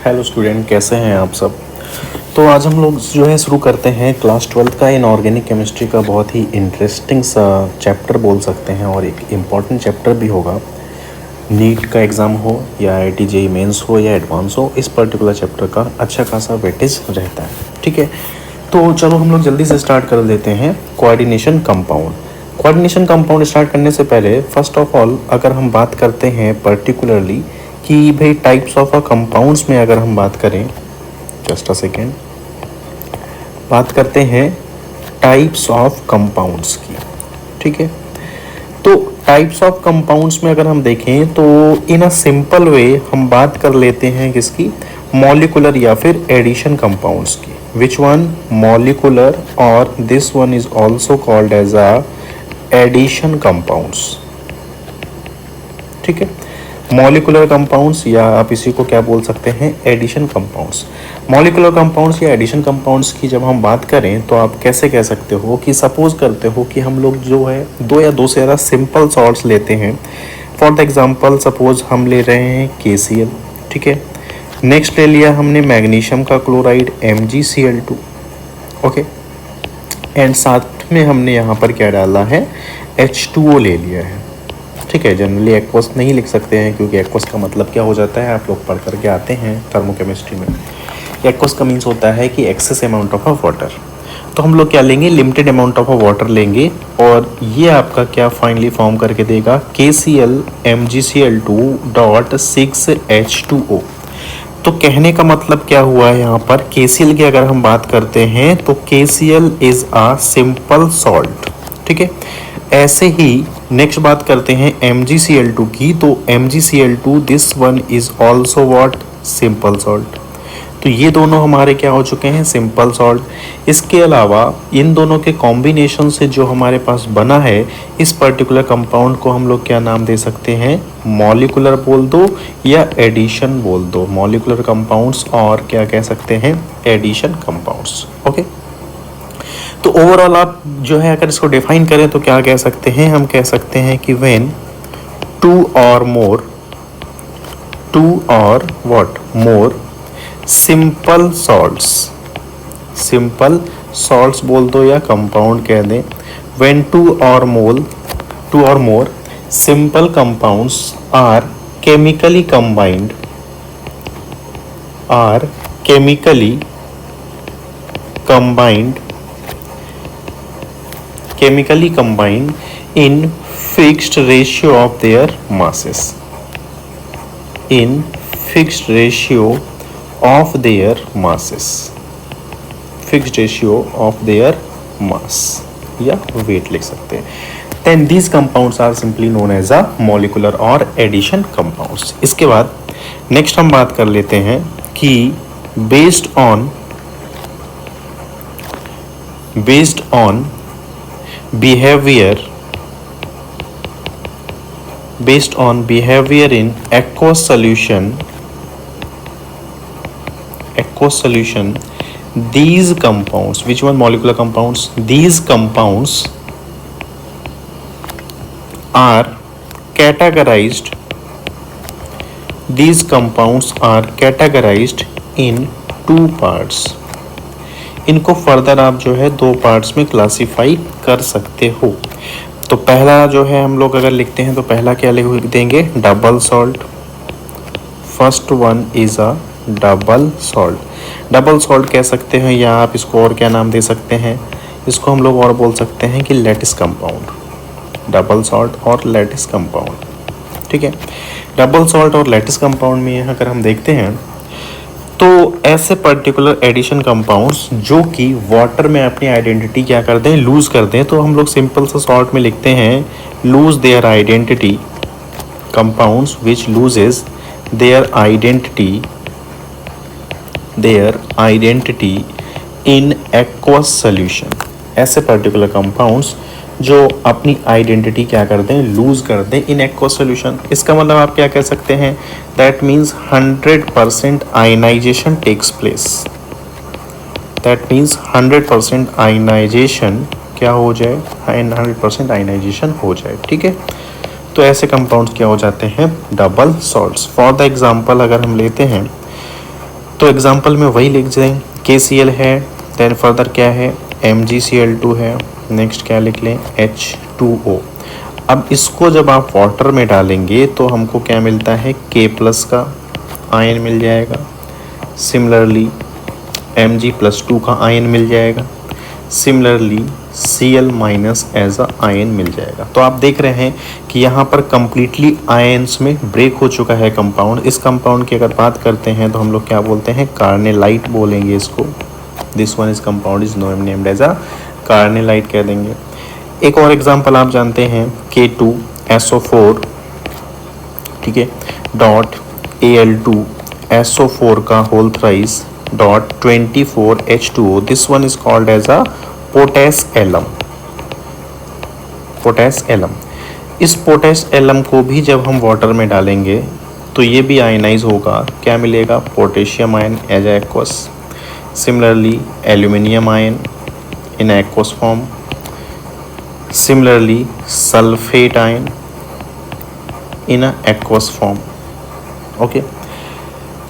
Hello student, कैसे हैं आप सब। तो आज हम लोग जो है शुरू करते हैं क्लास 12 का इनऑर्गेनिक केमिस्ट्री का बहुत ही इंटरेस्टिंग सा चैप्टर बोल सकते हैं और एक इम्पॉर्टेंट चैप्टर भी होगा। नीट का एग्ज़ाम हो या IIT JEE मेंस हो या एडवांस हो, इस पर्टिकुलर चैप्टर का अच्छा खासा वेटेज रहता है। ठीक है, तो चलो हम लोग जल्दी से स्टार्ट कर देते हैं। Coordination compound. Coordination compound start करने से पहले फर्स्ट ऑफ ऑल अगर हम बात करते हैं पर्टिकुलरली कि भाई टाइप्स ऑफ कंपाउंड्स में अगर हम बात करें, जस्ट अ सेकेंड, बात करते हैं टाइप्स ऑफ कंपाउंड्स की। ठीक है, तो टाइप्स ऑफ कंपाउंड्स में अगर हम देखें तो इन अ सिंपल वे हम बात कर लेते हैं किसकी, मॉलिकुलर या फिर एडिशन कंपाउंड्स की। विच वन, मॉलिकुलर, और this one is also called as a addition compounds. ठीक है, मॉलिकुलर कंपाउंड्स या आप इसी को क्या बोल सकते हैं, एडिशन कंपाउंड्स। मॉलिकुलर कंपाउंड्स या एडिशन कंपाउंड्स की जब हम बात करें तो आप कैसे कह सकते हो कि सपोज करते हो कि हम लोग जो है दो या दो से ज़्यादा सिंपल सॉल्ट्स लेते हैं। फॉर द एग्जांपल सपोज हम ले रहे हैं KCl। ठीक है, नेक्स्ट ले लिया हमने मैग्नीशियम का क्लोराइड MgCl2। ओके, एंड साथ में हमने यहाँ पर क्या डाला है, H2O ले लिया है। ठीक है, जनरली एक्वस नहीं लिख सकते हैं क्योंकि एक्वस का मतलब क्या हो जाता है, आप लोग पढ़ करके आते हैं थर्मोकेमिस्ट्री में। एक्वस का मीन्स होता है कि excess amount of a water. तो हम लोग क्या लेंगे, limited amount of a water लेंगे और ये आपका क्या फाइनली फॉर्म करके देगा, KCl MgCl2.6H2O। तो कहने का मतलब क्या हुआ है यहाँ पर, KCl की अगर हम बात करते हैं तो KCl is a simple salt. ठीक है, ऐसे ही नेक्स्ट बात करते हैं MgCl2 की, तो MgCl2 this one is also what, simple salt. तो ये दोनों हमारे क्या हो चुके हैं, सिंपल सॉल्ट। इसके अलावा इन दोनों के कॉम्बिनेशन से जो हमारे पास बना है इस पर्टिकुलर कंपाउंड को हम लोग क्या नाम दे सकते हैं, मॉलिकुलर बोल दो या एडिशन बोल दो। मॉलिकुलर कंपाउंड्स और क्या कह सकते हैं, एडिशन कंपाउंड्स। ओके, तो ओवरऑल आप जो है अगर इसको डिफाइन करें तो क्या कह सकते हैं, हम कह सकते हैं कि व्हेन टू और मोर सिंपल सॉल्ट्स बोल दो या कंपाउंड कह दें, व्हेन टू और more simple compounds are chemically combined in fixed ratio of their masses. Fixed ratio of their mass या weight लिख सकते हैं। Then these compounds are simply known as a molecular or addition compounds. इसके बाद next हम बात कर लेते हैं कि based on behavior in aqueous solution, these compounds, which one, molecular compounds, these compounds are categorized in two parts. इनको further आप जो है दो पार्ट्स में क्लासीफाई कर सकते हो। तो पहला जो है हम लोग अगर लिखते हैं तो पहला क्या लिख देंगे, double salt. First one is a double salt कह सकते हैं, या आप इसको और क्या नाम दे सकते हैं, इसको हम लोग और बोल सकते हैं कि लैटिस कंपाउंड। डबल सॉल्ट और लैटिस कंपाउंड। ठीक है, डबल सॉल्ट और लैटिस कंपाउंड में यहाँ अगर हम देखते हैं तो ऐसे पर्टिकुलर एडिशन कंपाउंड्स जो कि वाटर में अपनी आइडेंटिटी क्या कर दें, लूज़ कर दें, तो हम लोग सिंपल सा शॉर्ट में लिखते हैं lose their identity, compounds which loses their identity in aqueous solution. ऐसे पर्टिकुलर कंपाउंड्स जो अपनी आइडेंटिटी क्या कर दें, लूज कर दें इन एक्वस सॉल्यूशन। इसका मतलब आप क्या कह सकते हैं, that means 100% ionisation takes place. That means 100% ionisation क्या हो जाए, 100% आयनाइजेशन हो जाए। ठीक है, तो ऐसे कंपाउंड्स क्या हो जाते हैं, double salts. For the example अगर हम लेते हैं तो एग्जांपल में वही लिख दें, KCl है, देन फर्दर क्या है, MgCl2 है, नेक्स्ट क्या लिख लें, H2O। अब इसको जब आप वाटर में डालेंगे तो हमको क्या मिलता है, K+ का आयन मिल जाएगा, सिमिलरली Mg+2 का आयन मिल जाएगा, similarly Cl- as a ion मिल जाएगा। तो आप देख रहे हैं कि यहाँ पर कंप्लीटली आयन्स में ब्रेक हो चुका है कंपाउंड। इस कंपाउंड की अगर बात करते हैं तो हम लोग क्या बोलते हैं, कार्नेलाइट बोलेंगे इसको। This one is compound is named as a carnallite कह देंगे। एक और एग्जांपल आप जानते हैं, K2SO4, ठीक है, डॉट Al2SO4 का whole thrice dot 24H2O। This one is called as a potash alum. Potash alum, इस पोटेस एलम को भी जब हम वाटर में डालेंगे तो ये भी आयनाइज होगा, क्या मिलेगा, potassium ion as aqueous, similarly aluminium ion in aqueous form, similarly sulphate ion in aqueous form. Okay,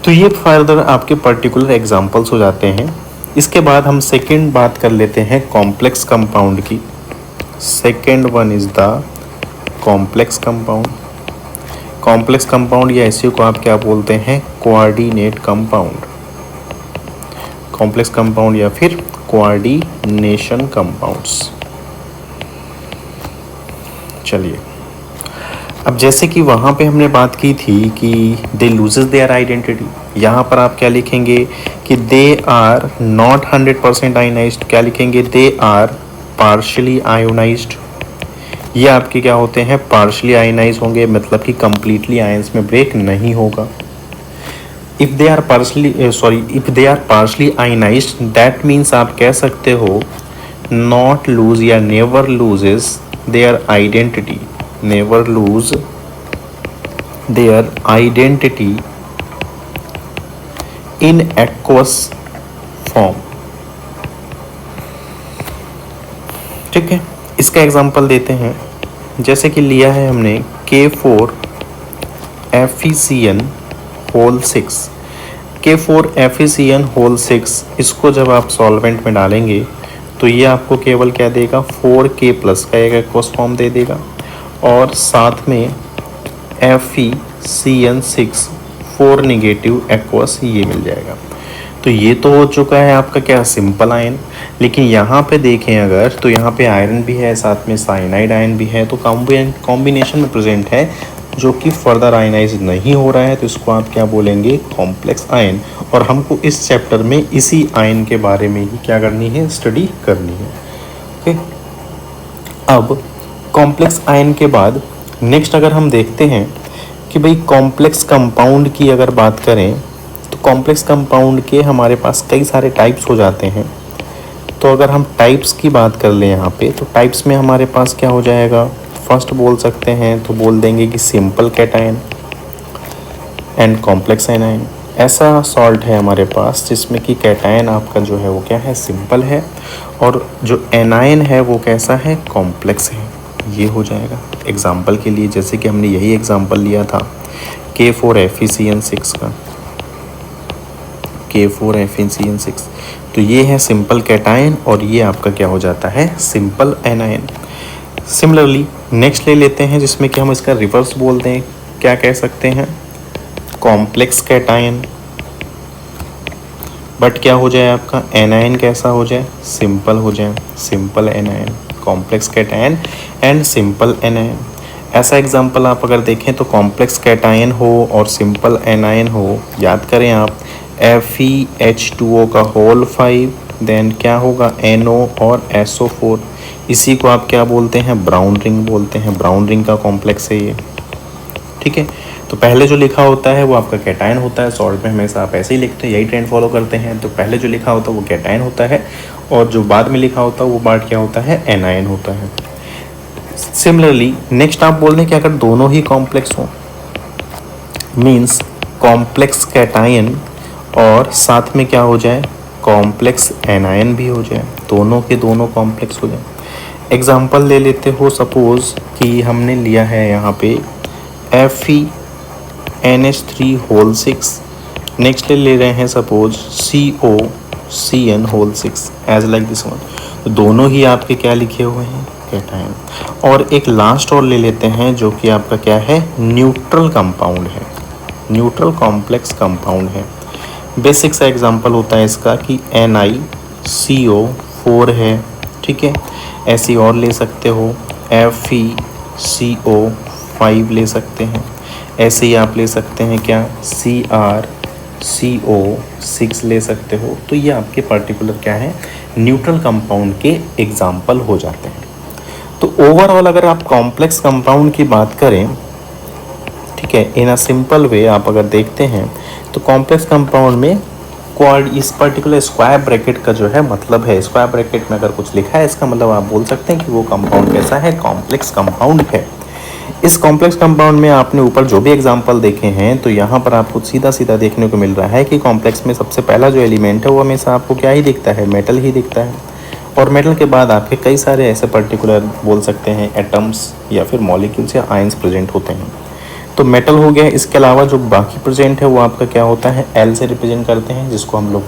तो ये फर्दर आपके पर्टिकुलर एग्जांपल्स हो जाते हैं। इसके बाद हम सेकंड बात कर लेते हैं कॉम्प्लेक्स कंपाउंड की। Second one is the complex compound. Complex compound या इसी को आप क्या बोलते हैं, कोऑर्डिनेट कंपाउंड। कॉम्प्लेक्स कंपाउंड या फिर कोऑर्डिनेशन कंपाउंड्स। चलिए, अब जैसे कि वहाँ पे हमने बात की थी कि दे लूजेस देयर आइडेंटिटी, यहाँ पर आप क्या लिखेंगे कि दे आर नॉट 100% आयोनाइज्ड, क्या लिखेंगे, दे आर पार्शियली आयोनाइज्ड। ये आपके क्या होते हैं, पार्शियली आयोनाइज होंगे, मतलब कि कंप्लीटली आयंस में ब्रेक नहीं होगा। If they are partially ionised, that means आप कह सकते हो नॉट लूज या never loses their identity, never lose their identity in aqueous form। ठीक है, इसका एग्जांपल देते हैं। जैसे कि लिया है हमने K4FeCN होल 6। K4FeCN होल 6, इसको जब आप सॉल्वेंट में डालेंगे तो ये आपको केवल क्या देगा, 4K+ का एक एक्वस फॉर्म दे देगा, और साथ में FeCN6 4 नेगेटिव एक्वस ये मिल जाएगा। तो ये तो हो चुका है आपका क्या, सिंपल आयन। लेकिन यहाँ पे देखें अगर, तो यहाँ पे आयरन भी है, साथ में साइनाइड आयन भी है, तो कॉम्बिनेशन में प्रेजेंट है जो कि फर्दर आयनाइज नहीं हो रहा है, तो इसको आप क्या बोलेंगे, कॉम्प्लेक्स आयन। और हमको इस चैप्टर में इसी आयन के बारे में ही क्या करनी है, स्टडी करनी है। ओके, अब कॉम्प्लेक्स आयन के बाद नेक्स्ट अगर हम देखते हैं कि भाई कॉम्प्लेक्स कंपाउंड की अगर बात करें तो कॉम्प्लेक्स कंपाउंड के हमारे पास कई सारे टाइप्स हो जाते हैं। तो अगर हम टाइप्स की बात कर लें यहाँ पे, तो टाइप्स में हमारे पास क्या हो जाएगा, फर्स्ट बोल सकते हैं तो बोल देंगे कि simple cation and complex anion. ऐसा सॉल्ट है हमारे पास जिसमें कि कैटायन आपका जो है वो क्या है, सिंपल है, और जो एनायन है वो कैसा है, कॉम्प्लेक्स है। ये हो जाएगा एग्जाम्पल के लिए, जैसे कि हमने यही एग्जाम्पल लिया था K4FeCN6 का, K4FeCN6। तो ये है सिंपल कैटायन और ये आपका क्या हो जाता है, सिंपल एनायन। सिमिलरली नेक्स्ट ले लेते हैं जिसमें कि हम इसका रिवर्स बोलते हैं, क्या कह सकते हैं, कॉम्प्लेक्स कैटायन, बट क्या हो जाए आपका, एनायन कैसा हो जाए, सिंपल हो जाए, simple anion. Complex cation and simple anion. ऐसा एग्जांपल आप अगर देखें तो कॉम्प्लेक्स कैटायन हो और सिंपल एनायन हो, याद करें आप, FeH2O का होल 5, देन क्या होगा, NO और SO4। इसी को आप क्या बोलते हैं, ब्राउन रिंग बोलते हैं। ब्राउन रिंग का कॉम्प्लेक्स है ये, ठीक है। तो पहले जो लिखा होता है वो आपका कैटायन होता है। सॉल्ट में हमेशा आप ऐसे ही लिखते हैं, यही ट्रेंड फॉलो करते हैं। तो पहले जो लिखा होता है वो कैटायन होता है और जो बाद में लिखा होता है वो पार्ट क्या होता है, एनायन होता है। सिमिलरली नेक्स्ट आप बोल दें कि अगर दोनों ही कॉम्प्लेक्स हो, मीन्स कॉम्प्लेक्स कैटायन और साथ में क्या हो जाए, कॉम्प्लेक्स एनायन भी हो जाए, दोनों के दोनों कॉम्प्लेक्स हो जाए। एग्जाम्पल ले लेते हो, सपोज कि हमने लिया है यहाँ पे FeNH3 होल 6 नेक्स्ट ले रहे हैं suppose COCN whole 6 as like this one, तो दोनों ही आपके क्या लिखे हुए हैं, कैटायन। और एक लास्ट और ले लेते हैं जो कि आपका क्या है, न्यूट्रल कंपाउंड है, न्यूट्रल कॉम्प्लेक्स कंपाउंड है। बेसिक सा एग्जांपल होता है इसका कि NiCO4 है, ठीक है। ऐसी और ले सकते हो, FeCO5 ले सकते हैं। ऐसे ही आप ले सकते हैं क्या, CrCO6 ले सकते हो। तो ये आपके पर्टिकुलर क्या है, न्यूट्रल कंपाउंड के एग्जाम्पल हो जाते हैं। तो ओवरऑल अगर आप कॉम्प्लेक्स कंपाउंड की बात करें, ठीक है, इन अ सिंपल वे आप अगर देखते हैं तो कॉम्प्लेक्स कंपाउंड में इस पर्टिकुलर स्क्वायर ब्रैकेट का जो है मतलब है, स्क्वायर ब्रैकेट में अगर कुछ लिखा है इसका मतलब आप बोल सकते हैं कि वो कंपाउंड कैसा है, कॉम्प्लेक्स कंपाउंड है। इस कॉम्प्लेक्स कंपाउंड में आपने ऊपर जो भी एग्जांपल देखे हैं तो यहाँ पर आपको सीधा सीधा देखने को मिल रहा है कि कॉम्प्लेक्स में सबसे पहला जो एलिमेंट है वो हमेशा आपको क्या ही दिखता है, मेटल ही दिखता है। और मेटल के बाद आपके कई सारे ऐसे पर्टिकुलर बोल सकते हैं एटम्स या फिर मॉलिक्यूल्स या आयंस प्रेजेंट होते हैं। तो मेटल हो गया, इसके अलावा जो बाकी प्रेजेंट है वो आपका क्या होता है, एल से रिप्रेजेंट करते हैं, जिसको हम लोग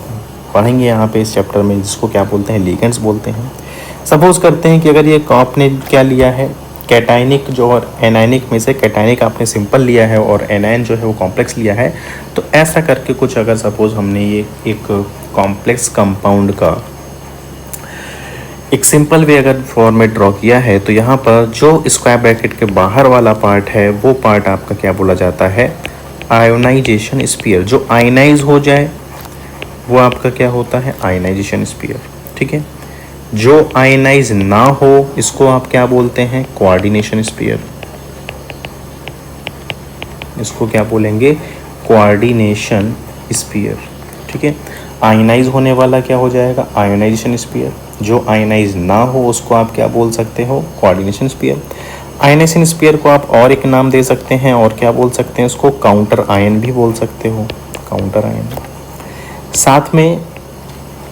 पढ़ेंगे यहाँ पे इस चैप्टर में, जिसको क्या बोलते हैं, लिगेंड्स बोलते हैं। सपोज करते हैं कि अगर ये आपने क्या लिया है, कैटाइनिक जो और एनायनिक में से कैटाइनिक आपने सिंपल लिया है और एनायन जो है वो कॉम्प्लेक्स लिया है, तो ऐसा करके कुछ अगर सपोज हमने ये एक कॉम्प्लेक्स कंपाउंड का एक सिंपल वे अगर फॉर्मेट ड्रॉ किया है, तो यहाँ पर जो स्क्वायर ब्रैकेट के बाहर वाला पार्ट है वो पार्ट आपका क्या बोला जाता है, आयोनाइजेशन स्फीयर। जो आयनाइज हो जाए वो आपका क्या होता है, आयनाइजेशन स्फीयर, ठीक है। जो आयनाइज ना हो इसको आप क्या बोलते हैं, कोऑर्डिनेशन स्फीयर। इसको क्या बोलेंगे, कोऑर्डिनेशन स्फीयर, ठीक है। आयनाइज होने वाला क्या हो जाएगा, आयोनाइजेशन स्फीयर। जो आयनाइज ना हो उसको आप क्या बोल सकते हो, कोऑर्डिनेशन स्फीयर। आयनाइजेशन स्फीयर को आप और एक नाम दे सकते हैं, और क्या बोल सकते हैं उसको, काउंटर आयन भी बोल सकते हो, काउंटर आयन। साथ में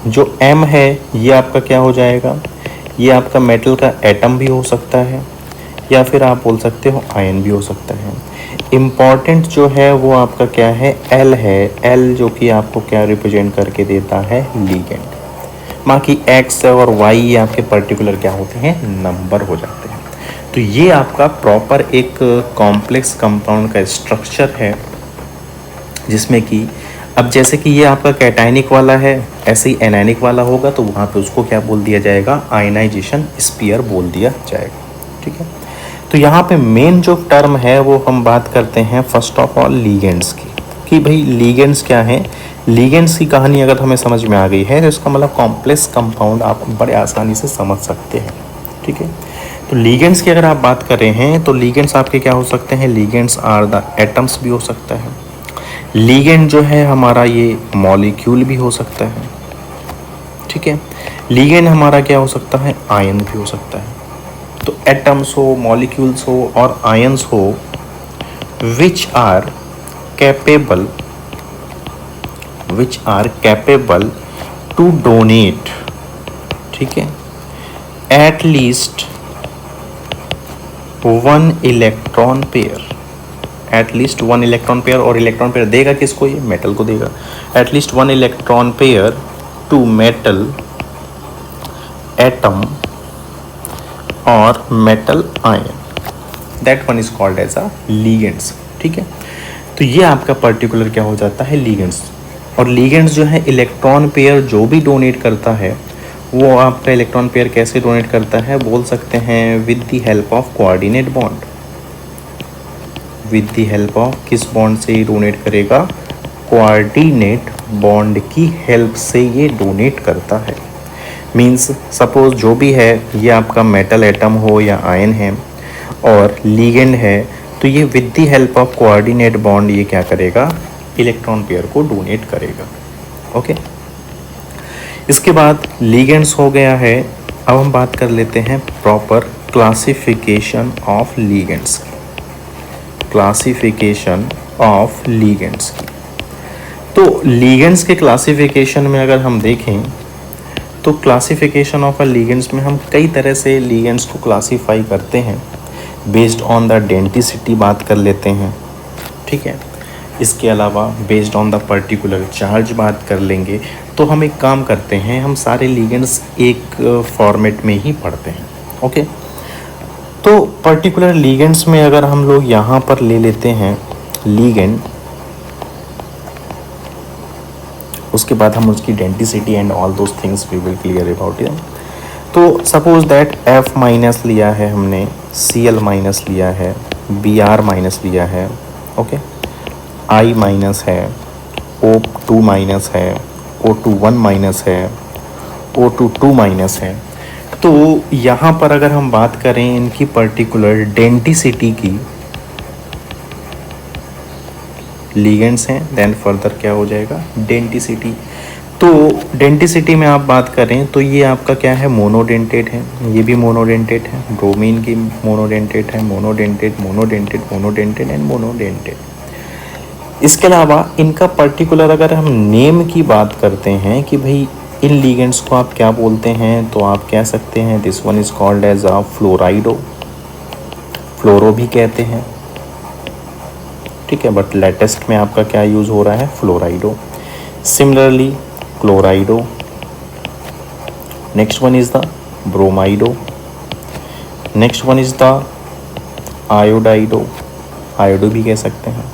जो M है ये आपका क्या हो जाएगा, ये आपका मेटल का एटम भी हो सकता है, या फिर आप बोल सकते हो आयन भी हो सकता है। इम्पॉर्टेंट जो है वो आपका क्या है, L है। L जो कि आपको क्या रिप्रेजेंट करके देता है, लिगेंड। बाकी X और Y ये आपके पर्टिकुलर क्या होते हैं, नंबर हो जाते हैं। तो ये आपका प्रॉपर एक कॉम्प्लेक्स कंपाउंड का स्ट्रक्चर है, जिसमें कि अब जैसे कि ये आपका कैटाइनिक वाला है, ऐसे ही एनायनिक वाला होगा तो वहाँ पे उसको क्या बोल दिया जाएगा, आयनाइजेशन स्फीयर बोल दिया जाएगा, ठीक है। तो यहाँ पे मेन जो टर्म है वो हम बात करते हैं फर्स्ट ऑफ ऑल लिगेंड्स की, कि भाई लिगेंड्स क्या हैं। लिगेंड्स की कहानी अगर हमें समझ में आ गई है तो इसका मतलब कॉम्प्लेक्स कंपाउंड आप बड़े आसानी से समझ सकते हैं, ठीक है। तो लिगेंड्स की अगर आप बात कर रहे हैं तो लिगेंड्स आपके क्या हो सकते हैं, लिगेंड्स आर द एटम्स भी हो सकता है। लिगेंड जो है हमारा ये मॉलिक्यूल भी हो सकता है, ठीक है। लिगेंड हमारा क्या हो सकता है, आयन भी हो सकता है। तो एटम्स हो, मॉलिक्यूल्स हो और आयंस हो, which are capable to donate, ठीक है, at least one electron pair. At least one electron pair, और इलेक्ट्रॉन पेयर देगा किसको, ये मेटल को देगा। At least one electron pair to metal atom और metal ion, that one is called as a ligands, ठीक है। तो ये आपका पर्टिकुलर क्या हो जाता है, लिगेंड्स। और लिगेंड्स जो है इलेक्ट्रॉन पेयर जो भी डोनेट करता है वो आपका इलेक्ट्रॉन पेयर कैसे डोनेट करता है, बोल सकते हैं with the help of coordinate bond. With the help of किस बॉन्ड से ये डोनेट करेगा, कोऑर्डिनेट बॉन्ड की हेल्प से ये डोनेट करता है। मींस सपोज जो भी है ये आपका मेटल एटम हो या आयन है और लिगेंड है, तो ये with the help of coordinate bond ये क्या करेगा, इलेक्ट्रॉन पेयर को डोनेट करेगा, ओके। इसके बाद लिगेंड्स हो गया है। अब हम बात कर लेते हैं प्रॉपर क्लासिफिकेशन ऑफ लिगेंड्स की, क्लासिफिकेशन ऑफ लिगेंड्स की। तो लिगेंड्स के क्लासिफिकेशन में अगर हम देखें तो क्लासिफिकेशन ऑफ अ लिगेंड्स में हम कई तरह से लिगेंड्स को क्लासीफाई करते हैं। बेस्ड ऑन द डेंसिटी बात कर लेते हैं, ठीक है। इसके अलावा based on the particular charge बात कर लेंगे, तो हम एक काम करते हैं, हम सारे लिगेंड्स एक फॉर्मेट में ही पढ़ते हैं। ओके, तो पर्टिकुलर लिगेंड्स में अगर हम लोग यहाँ पर ले लेते हैं लिगेंड, उसके बाद हम उसकी denticity and all those things we will clear about it. तो सपोज दैट F माइनस लिया है हमने, Cl माइनस लिया है, Br माइनस लिया है, ओके, I माइनस है, O2 माइनस है, O2 1 माइनस है, O2 2 माइनस है। तो यहाँ पर अगर हम बात करें इनकी पर्टिकुलर डेंटिसिटी की, लिगेंड्स हैं, देन फर्दर क्या हो जाएगा, डेंटिसिटी। तो डेंटिसिटी में आप बात करें तो ये आपका क्या है, मोनोडेंटेट है, ये भी मोनोडेंटेट है, ब्रोमीन की मोनोडेंटेट है, monodentate, monodentate, monodentate and monodentate. इसके अलावा इनका पर्टिकुलर अगर हम नेम की बात करते हैं कि भाई इन लिगेंड्स को आप क्या बोलते हैं, तो आप कह सकते हैं this one is called as a fluorido, fluoro भी कहते हैं, ठीक है, बट लेटेस्ट में आपका क्या यूज़ हो रहा है, fluorido. Similarly chlorido, next one is the bromido, next one is the iodido, iodo भी कह सकते हैं।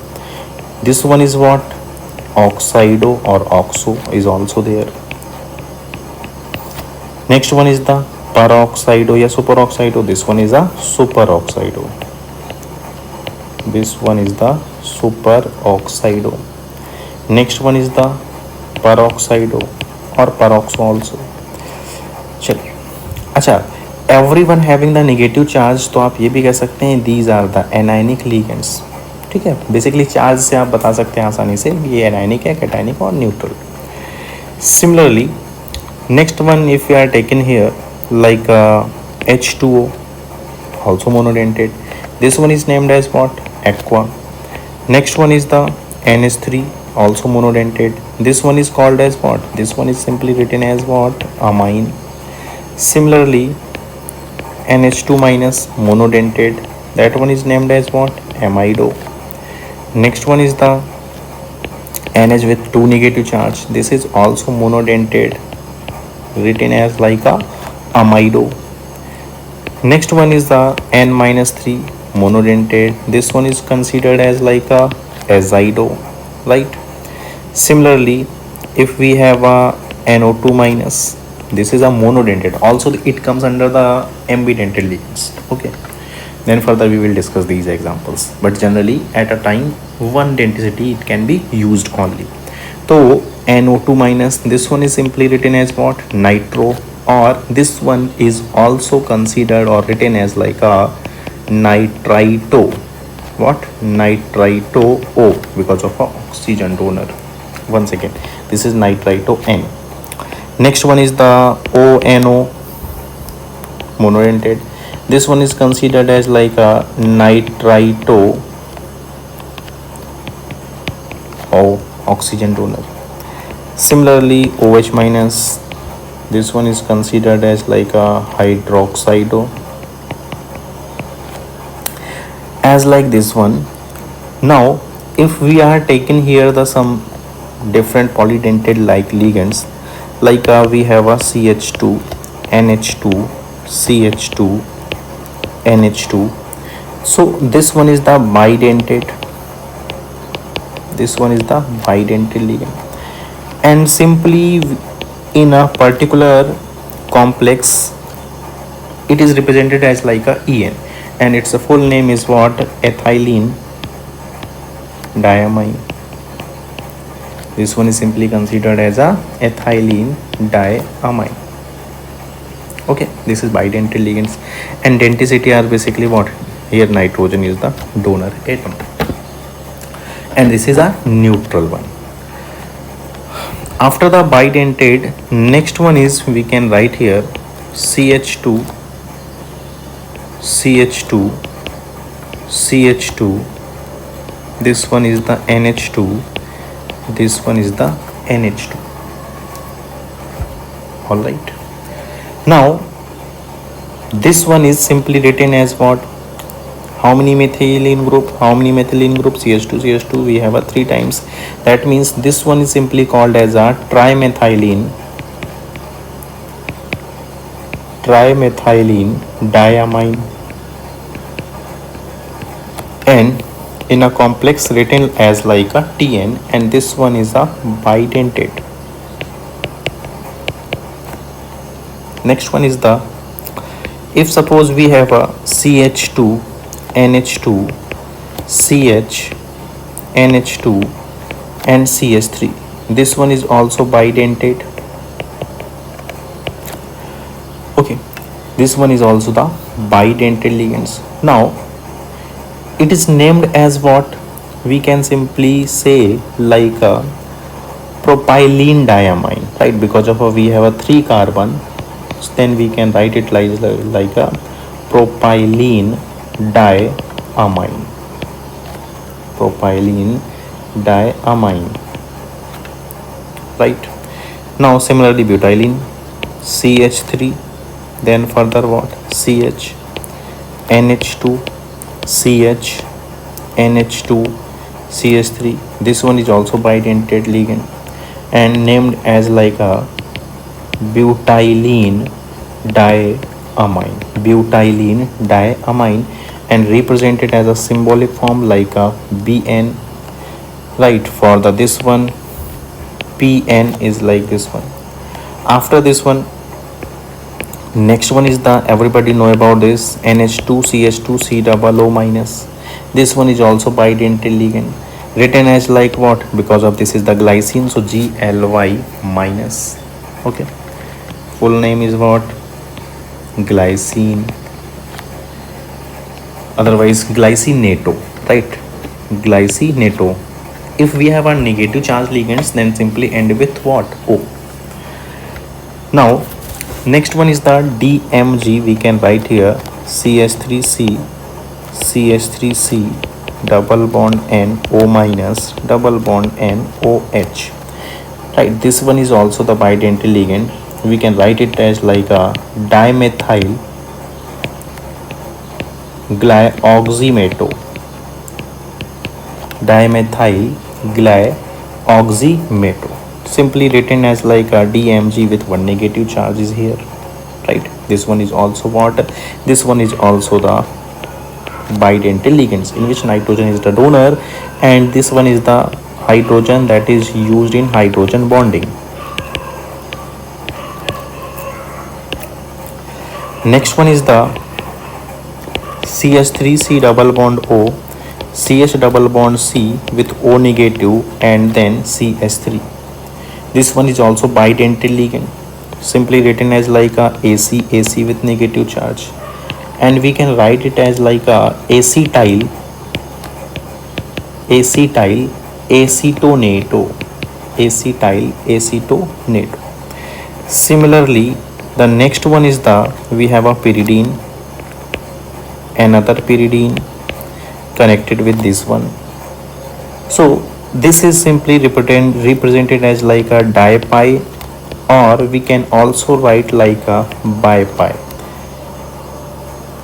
This one is what, oxido और oxo is also there. Next one is the peroxido या super oxido, this one is a super oxido, this one is the super oxido, next one is the peroxido और peroxo also। चलिए, अच्छा, everyone having the negative charge, तो आप ये भी कह सकते हैं these are the anionic ligands, ठीक है। बेसिकली चार्ज से आप बता सकते हैं आसानी से ये एनायनिक है, कैटायनिक और neutral. Similarly next one if you are taken here like H2O, also monodentate, this one is named as what, aqua। next one is the NH3, also monodentate, this one is called as what, this one is simply written as what, amine। similarly NH2 minus monodentate, that one is named as what, amido। next one is the NH with 2 negative charge, this is also monodentate, written as like a amido। next one is the N minus 3 monodentate, this one is considered as like a azido, right? Similarly if we have a NO2 minus, this is a monodentate, also it comes under the ambidentate ligands, okay, then further we will discuss these examples, but generally at a time one denticity it can be used only। तो NO2 minus, this one is simply written as what, nitro, or this one is also considered or written as like a nitrito, what, nitrito O, because of a oxygen donor। once again this is nitrito N। next one is the ONO monodentate, this one is considered as like a nitrito O, oxygen donor। similarly OH minus, this one is considered as like a hydroxido, as like this one। now if we are taking here the some different polydentate like ligands, like we have a CH2, NH2, CH2, NH2, so this one is the bidentate, this one is the bidentate ligand, and simply in a particular complex it is represented as like a En, and its full name is what, ethylene diamine, this one is simply considered as a ethylene diamine, okay। this is bidentate ligands, and denticity are basically what, here nitrogen is the donor atom, and this is a neutral one। after the bidentate, next one is we can write here CH2, CH2, CH2, this one is the NH2, this one is the NH2, all right। now this one is simply written as what, How many methylene group? How many methylene group? CH2, CH2. We have a 3 times. That means this one is simply called as a trimethylene diamine, and in a complex written as like a TN, and this one is a bidentate. Next one is the, if suppose we have a CH2 NH2 CH NH2 and CH3, this one is also bidentate. Okay, this one is also the bidentate ligands. Now it is named as what? We can simply say like a propylene diamine, right? Because of we have a 3 carbon, then we can write it like a propylene diamine. Propylene diamine, right? Now similarly butylene CH3, then further what? CH NH2 CH NH2 CH3. This one is also bidentate ligand and named as like a butylene diamine, and represented as a symbolic form like a BN, right? For the this one PN is like this one. After this one, next one is the, everybody know about this, NH2 CH2 COO minus. This one is also bidentate ligand, written as like what? Because of this is the glycine, so GLY minus. Okay, full name is what? Glycine, otherwise glycinato, right? Glycinato. If we have a negative charge ligands, then simply end with what? O. Now next one is the DMG. We can write here CH3C double bond N O minus double bond N OH, right? This one is also the bidentate ligand. We can write it as like a dimethyl glyoxymato, simply written as like a DMG with one negative charge is here, right? This one is also what? This one is also the bidentate ligands in which nitrogen is the donor, and this one is the hydrogen that is used in hydrogen bonding. Next one is the CH3C double bond O, CH double bond C with O negative, and then CH3. This one is also bidentate ligand, simply written as like a AC with negative charge, and we can write it as like a acetyl acetonato. Similarly, the next one is the, we have a pyridine, another pyridine connected with this one. So this is simply represented as like a dipi, or we can also write like a bipi,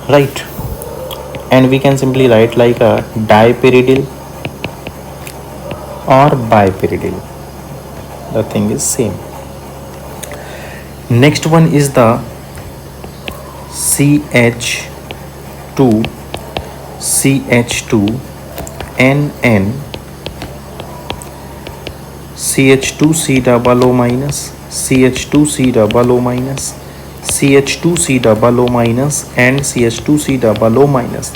right? And we can simply write like a dipyridyl or bipyridyl. The thing is same. Next one is the CH2NN CH2C double O minus, CH2C double O minus, CH2C double O minus, and CH2C double O minus.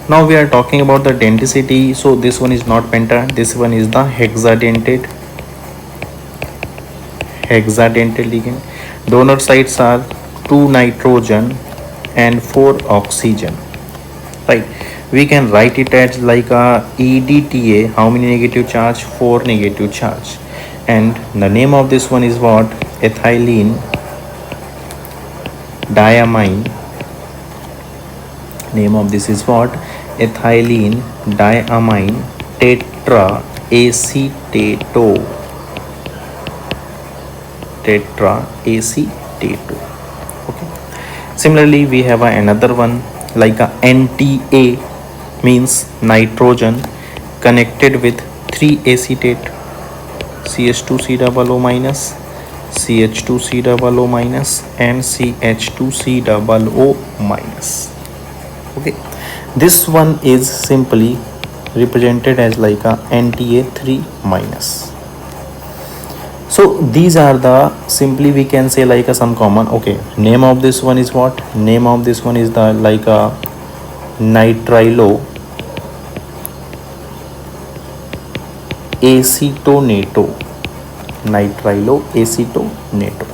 Now we are talking about the denticity. So this one is not penta, this one is the hexadentate ligand. Donor sites are 2 nitrogen and 4 oxygen, right? We can write it as like a EDTA. How many negative charge? 4 negative charge. And the name of this one is what? Ethylene diamine. Name of this is what? Ethylene diamine tetraacetato. Okay. Similarly, we have another one like a NTA. means nitrogen connected with 3 acetate CH2COO minus, CH2COO minus and CH2COO minus. Okay, this one is simply represented as like a NTA3 minus. So these are the, simply we can say like a some common. Okay, name of this one is what? Name of this one is the like a nitrilo acetonato. Nitrilo acetonato.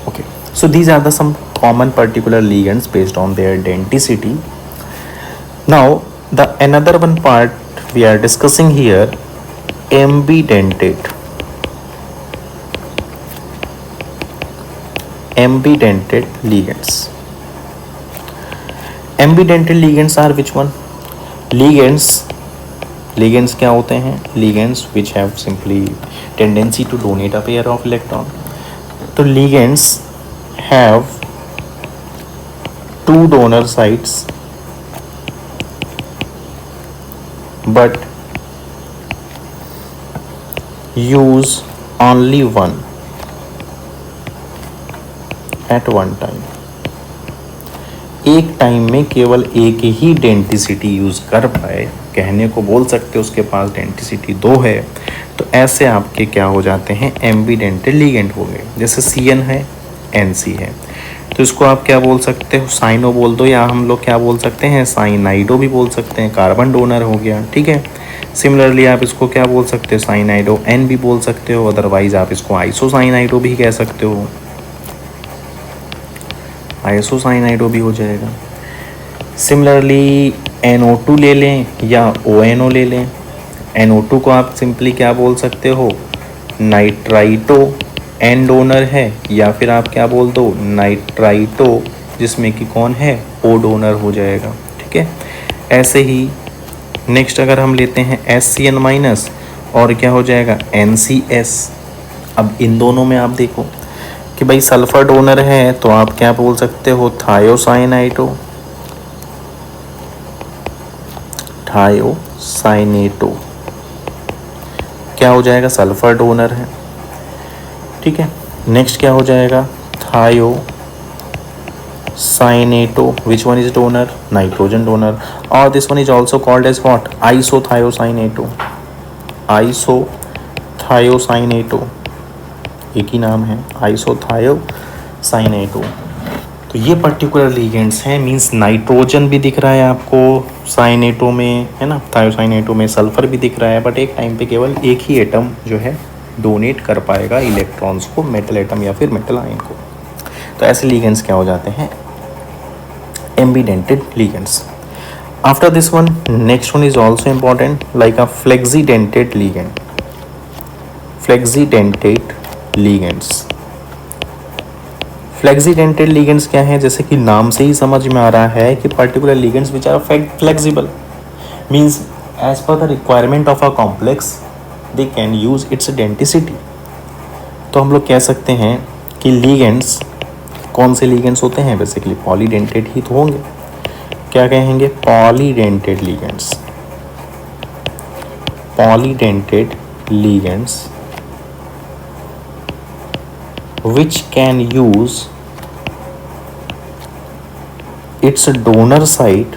Okay, so these are the some common particular ligands based on their denticity. Now the another one part we are discussing here, ambidentate. Ambidentate ligands. Ambidentate ligands are which one? Ligands क्या होते हैं? Ligands which have simply tendency to donate a pair of electron. तो ligands have two donor sites but use only one at one time. एक time में केवल एक ही denticity use कर पाए, कहने को बोल सकते उसके पास डेंटिसिटी 2 है, तो ऐसे आपके क्या हो जाते हैं? एम्बीडेंटेड लिगेंड हो गए. जैसे CN है, NC है, तो इसको आप क्या बोल सकते हो? साइनो बोल दो, या हम लोग क्या बोल सकते हैं? साइनाइडो भी बोल सकते हैं, कार्बन डोनर हो गया. ठीक है. सिमिलरली आप इसको क्या बोल सकते हो? साइनाइडो N भी बोल सकते हो, अदरवाइज आप इसको आइसोसाइनाइडो भी कह सकते हो. आइसोसाइनाइडो भी हो जाएगा. सिमिलरली NO2 ले लें या ONO ले लें. NO2 को आप सिंपली क्या बोल सकते हो? नाइट्राइटो N डोनर है, या फिर आप क्या बोल दो? नाइट्राइटो, जिसमें कि कौन है? O डोनर हो जाएगा. ठीक है. ऐसे ही नेक्स्ट अगर हम लेते हैं SCN माइनस, और क्या हो जाएगा? NCS. अब इन दोनों में आप देखो कि भाई सल्फर डोनर है, तो आप क्या बोल सकते हो? थायोसाइनाइटो. थायोसाइनेटो क्या हो जाएगा? सल्फर डोनर है. ठीक है. नेक्स्ट क्या हो जाएगा? Thiocyanato. Which one is donor? Nitrogen donor. और this one is also called as what? Isothiocyanato. Isothiocyanato एक ही नाम है, आइसोथायोसाइनेटो. तो ये पर्टिकुलर लिगेंड्स हैं. मींस नाइट्रोजन भी दिख रहा है आपको साइनेटो में, है ना, थायोसाइनेटो में. सल्फर भी दिख रहा है, बट एक टाइम पे केवल एक ही एटम जो है डोनेट कर पाएगा इलेक्ट्रॉन्स को, मेटल एटम या फिर मेटल आयन को. तो ऐसे लिगेंड्स क्या हो जाते हैं? Ambidentate ligands. After this one, next one is also important, like a flexidentate ligand. Flexidentate ligands. Flexidentate ligands क्या है? जैसे कि नाम से ही समझ में आ रहा है कि particular ligands which are flexible, means as per the requirement of a complex they can use its denticity. तो हम लोग कह सकते हैं कि लिगेंड्स, कौन से लिगेंड्स होते हैं? बेसिकली पॉलीडेंटेड ही तो होंगे. क्या कहेंगे? Polydentate ligands. Polydentate ligands which can use its donor site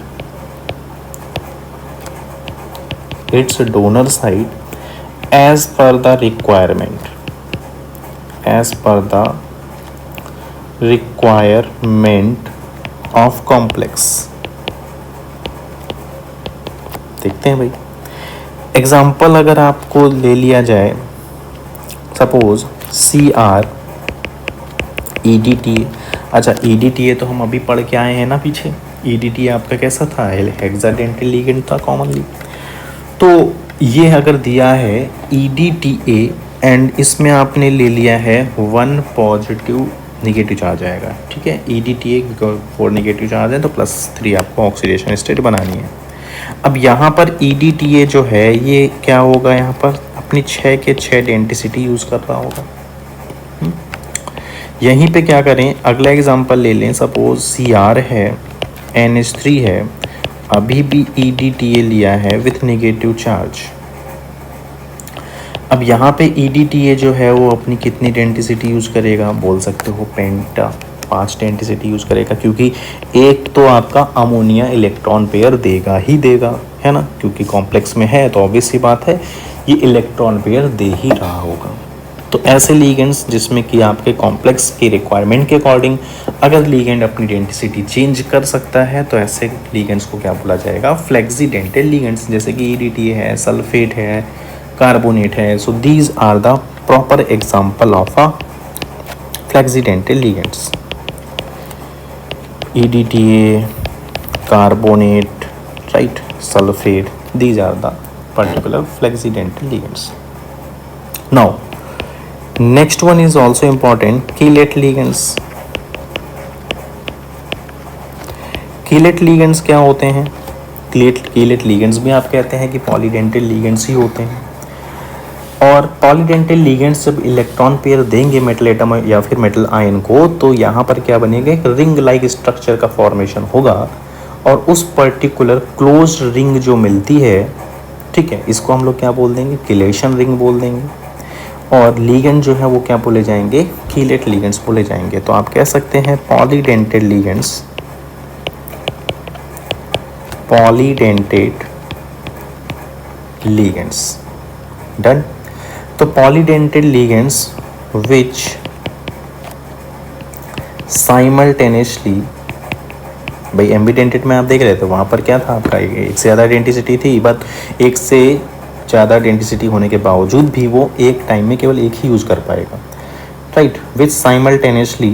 as per the requirement of complex. देखते हैं भाई. एग्जाम्पल अगर आपको ले लिया जाए, सपोज CR EDTA. अच्छा, EDTA तो हम अभी पढ़ के आए हैं ना पीछे. EDTA आपका कैसा था? हेक्साडेंटेड लिगेंड था कॉमनली. तो ये अगर दिया है EDTA एंड इसमें आपने ले लिया है 1 पॉजिटिव निगेटिव चार्ज आएगा. ठीक है. EDTA 4 निगेटिव चार्ज है, तो +3 आपको ऑक्सीडेशन स्टेट बनानी है. अब यहाँ पर EDTA जो है ये क्या होगा? यहाँ पर अपनी 6 के 6 डेंटिसिटी यूज़ कर रहा होगा. यहीं पे क्या करें? अगला एग्जांपल ले लें. सपोज CR है, NH3 है, अभी भी EDTA लिया है विथ नेगेटिव चार्ज। अब यहाँ पे EDTA जो है वो अपनी कितनी डेंसिटी यूज़ करेगा, बोल सकते हो पेंटा 5 डेंसिटी यूज़ करेगा, क्योंकि एक तो आपका अमोनिया इलेक्ट्रॉन पेयर देगा ही देगा, है ना, क्योंकि कॉम्प्लेक्स में है तो ऑब्वियस सी बात है ये इलेक्ट्रॉन पेयर दे ही रहा होगा। तो ऐसे लीगेंड्स जिसमें कि आपके कॉम्प्लेक्स की रिक्वायरमेंट के अकॉर्डिंग अगर लीगेंड अपनी डेंसिटी चेंज कर सकता है तो ऐसे लीगेंड्स को क्या बोला जाएगा, फ्लेक्सीडेंटल लीगेंड्स, जैसे कि EDTA है, सल्फेट है, कार्बोनेट है। So these are the proper example of a flexidental ligands. EDTA, carbonate, right, sulfate, these are the particular flexidental ligands. Now next one is also important, chelate ligands. chelate ligands क्या होते हैं, chelate ligands भी आप कहते हैं कि पॉलीडेंटल ligands ही होते हैं। और पॉलीडेंटल लिगेंड्स जब इलेक्ट्रॉन पेयर देंगे मेटल एटम या फिर मेटल आयन को, तो यहाँ पर क्या बनेगा, एक रिंग लाइक स्ट्रक्चर का फॉर्मेशन होगा और उस पर्टिकुलर क्लोज रिंग जो मिलती है, ठीक है, इसको हम लोग क्या बोल देंगे, किलेशन रिंग बोल देंगे। और लिगेंड जो है वो क्या बोले जाएंगे, कीलेट लिगेंड्स बोले जाएंगे। तो आप कह सकते हैं polydentate ligands, polydentate ligands, done. तो पॉलीडेंटेड लिगेंड्स विच साइमल्टेनियसली, भाई एम्बीडेंटेड में आप देख रहे थे वहाँ पर क्या था आपका, एक से ज़्यादा डेंसिटी थी, बट एक से ज़्यादा डेंसिटी होने के बावजूद भी वो एक टाइम में केवल एक ही यूज़ कर पाएगा, right. Which simultaneously,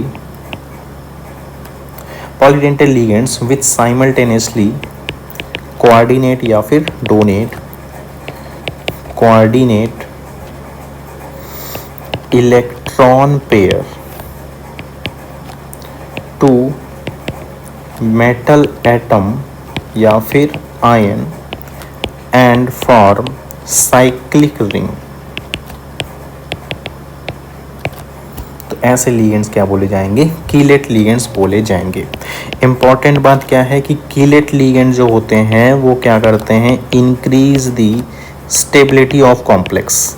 polydentate ligands which simultaneously coordinate या फिर donate, coordinate electron pair to metal atom या फिर ion and form cyclic ring. तो ऐसे लिगेंड्स क्या बोले जाएंगे, कीलेट लिगेंड्स बोले जाएंगे। इंपॉर्टेंट बात क्या है कि कीलेट लिगेंड जो होते हैं वो क्या करते हैं, increase the stability of complex,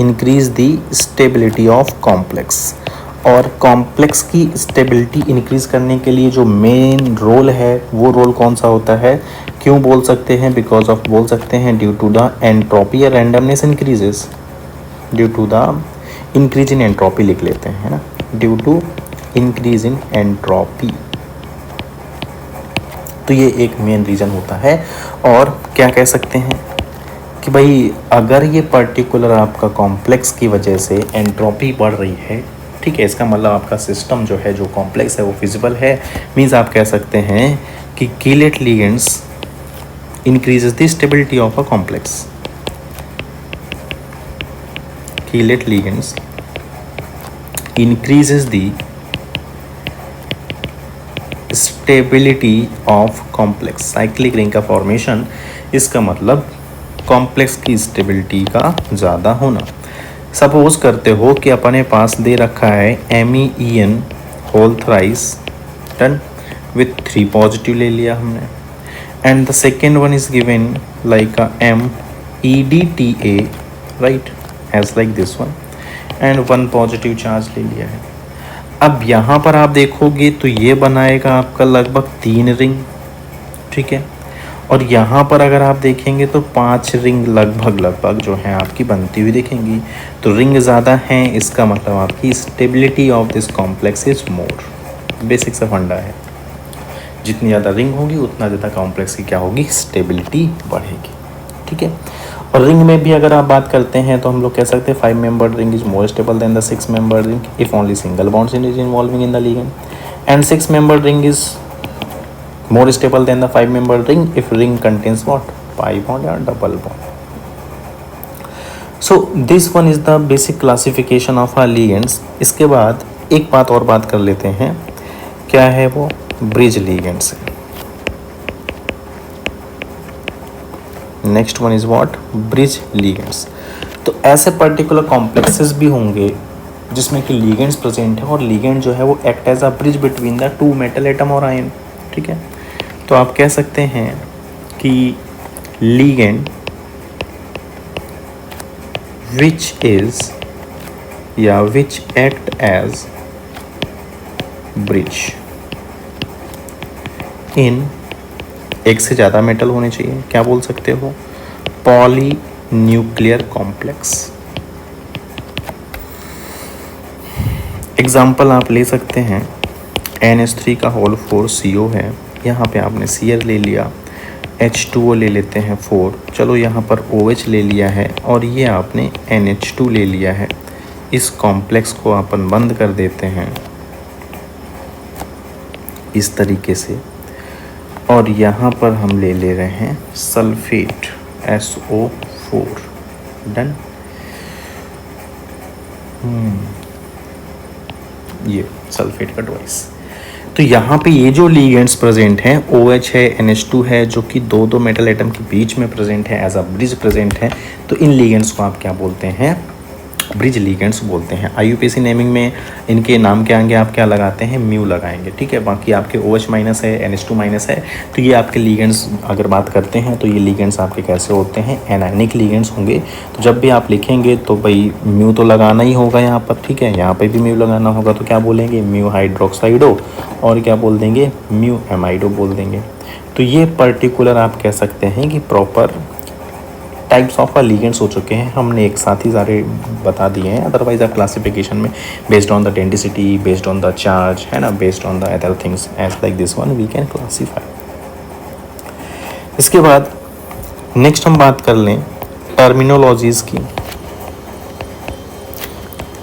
increase the stability of complex. और कॉम्प्लेक्स की स्टेबिलिटी इंक्रीज करने के लिए जो मेन रोल है वो रोल कौन सा होता है, क्यों बोल सकते हैं, बिकॉज ऑफ बोल सकते हैं ड्यू टू द एंट्रोपी या randomness increases, due to the increase in entropy लिख लेते हैं, है ना, due to increase in entropy. तो ये एक मेन रीज़न होता है। और क्या कह सकते हैं कि भाई अगर ये पर्टिकुलर आपका कॉम्प्लेक्स की वजह से एंट्रोपी बढ़ रही है, ठीक है, इसका मतलब आपका सिस्टम जो है, जो कॉम्प्लेक्स है वो फिजिबल है, मीन्स आप कह सकते हैं कि chelate ligands increases the stability of a complex, chelate ligands increases the stability of complex, cyclic ring का फॉर्मेशन, इसका मतलब कॉम्प्लेक्स की स्टेबिलिटी का ज़्यादा होना। सपोज करते हो कि अपने पास दे रखा है MEen whole thrice, done, with 3 positive ले लिया हमने, and the second one is given like a MEDTA, right, as like this one, and 1 positive charge ले लिया है। अब यहाँ पर आप देखोगे तो ये बनाएगा आपका लगभग 3 रिंग, ठीक है, और यहाँ पर अगर आप देखेंगे तो 5 रिंग लगभग जो है आपकी बनती हुई दिखेंगी। तो रिंग ज़्यादा हैं, इसका मतलब आपकी stability of this complex is more. Basic सा फंडा है, जितनी ज़्यादा रिंग होगी उतना ज़्यादा कॉम्प्लेक्स की क्या होगी, स्टेबिलिटी बढ़ेगी, ठीक है। और रिंग में भी अगर आप बात करते हैं तो हम लोग कह सकते हैं 5 membered ring is more stable then the 6 membered ring if only single bonds is involving in the ligand, and 6 membered ring is more stable than the 5 membered ring if ring contains what, pi bond or double bond. So this one is the basic classification of our ligands. इसके बाद एक बात और बात कर लेते हैं, क्या है वो, bridge ligands. Next one is what, bridge ligands. तो ऐसे पर्टिकुलर कॉम्प्लेक्सेस भी होंगे जिसमें कि लिगेंड्स प्रेजेंट है और लिगेंड जो है वो act as a bridge between the 2 metal atom और आयन, ठीक है। तो आप कह सकते हैं कि लीगेंड विच इज या which act as bridge in, एक से ज़्यादा मेटल होने चाहिए, क्या बोल सकते हो, पॉली न्यूक्लियर कॉम्प्लेक्स। एग्जाम्पल आप ले सकते हैं NH3 का होल 4 CO है, यहाँ पे आपने Cl ले लिया, H2O ले लेते हैं 4, चलो यहाँ पर OH ले लिया है और ये आपने NH2 ले लिया है। इस कॉम्प्लेक्स को अपन बंद कर देते हैं इस तरीके से, और यहाँ पर हम ले रहे हैं सल्फेट SO4। डन। ये सल्फेट का डिवाइस। तो यहाँ पे ये जो लीगेंड्स प्रेजेंट हैं, OH है, NH2 है, जो कि दो मेटल एटम के बीच में प्रेजेंट है, एज अ ब्रिज प्रेजेंट है, तो इन लीगेंड्स को आप क्या बोलते हैं, ब्रिज लीगेंड्स बोलते हैं। IUPAC नेमिंग में इनके नाम के आगे आप क्या लगाते हैं, म्यू लगाएंगे, ठीक है। बाकी आपके OH माइनस है, NH2 माइनस है, तो ये आपके लीगेंड्स अगर बात करते हैं तो ये लीगेंड्स आपके कैसे होते हैं, एनायनिक लीगेंड्स होंगे। तो जब भी आप लिखेंगे तो भाई म्यू तो लगाना ही होगा यहाँ पर, ठीक है, यहाँ पर भी म्यू लगाना होगा, तो क्या बोलेंगे, म्यू हाइड्रोक्साइडो, और क्या बोल देंगे, म्यू एमाइडो बोल देंगे। तो ये पर्टिकुलर आप कह सकते हैं कि प्रॉपर टाइप्स ऑफ लीगेंड्स हो चुके हैं। हमने एक साथ ही सारे बता दिए हैं, अदरवाइज आप क्लासिफिकेशन में based on the density, based on the charge, है ना, based on the other things as like this one we can classify. इसके बाद नेक्स्ट हम बात कर लें टर्मिनोलॉजीज की।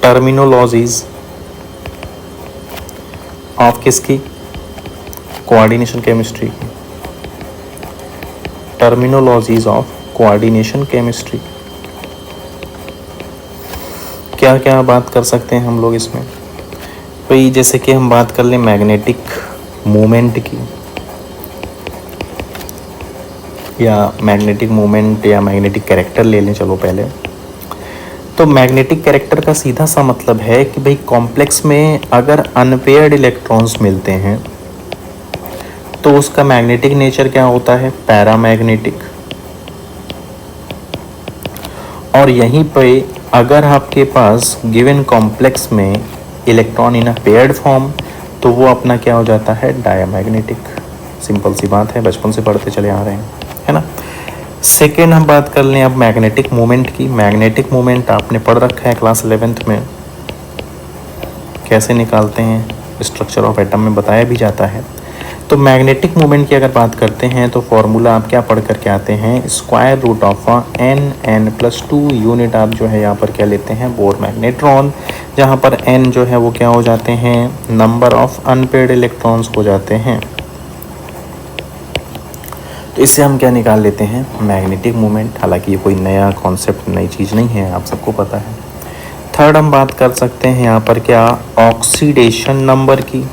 टर्मिनोलॉजीज ऑफ किसकी, कोऑर्डिनेशन केमिस्ट्री की। टर्मिनोलॉजीज ऑफ कोऑर्डिनेशन केमिस्ट्री, क्या क्या बात कर सकते हैं हम लोग इसमें, भाई जैसे कि हम बात कर लें मैग्नेटिक मोमेंट की, या मैग्नेटिक मोमेंट या मैग्नेटिक कैरेक्टर ले लें। चलो पहले तो मैग्नेटिक कैरेक्टर का सीधा सा मतलब है कि भाई कॉम्प्लेक्स में अगर अनपेयर्ड इलेक्ट्रॉन्स मिलते हैं तो उसका मैग्नेटिक नेचर क्या होता है, पैरामैग्नेटिक। और यहीं पे अगर आपके पास गिवन कॉम्प्लेक्स में electron in a paired form, तो वो अपना क्या हो जाता है, डायमैग्नेटिक। सिंपल सी बात है, बचपन से पढ़ते चले आ रहे हैं, है ना। सेकेंड हम बात कर लें अब मैग्नेटिक मोमेंट की। मैग्नेटिक मोमेंट आपने पढ़ रखा है क्लास 11th में, कैसे निकालते हैं, स्ट्रक्चर ऑफ एटम में बताया भी जाता है। तो मैग्नेटिक मोमेंट की अगर बात करते हैं तो फॉर्मूला आप क्या पढ़ करके आते हैं, square root of n+2 unit आप जो है यहाँ पर क्या लेते हैं, बोर मैग्नेट्रॉन, जहाँ पर n जो है वो क्या हो जाते हैं, नंबर ऑफ अनपेयर्ड इलेक्ट्रॉन्स हो जाते हैं। तो इससे हम क्या निकाल लेते हैं, मैग्नेटिक मोमेंट। हालांकि ये कोई नया कॉन्सेप्ट, नई चीज़ नहीं है, आप सबको पता है। थर्ड हम बात कर सकते हैं यहाँ पर क्या, ऑक्सीडेशन नंबर की।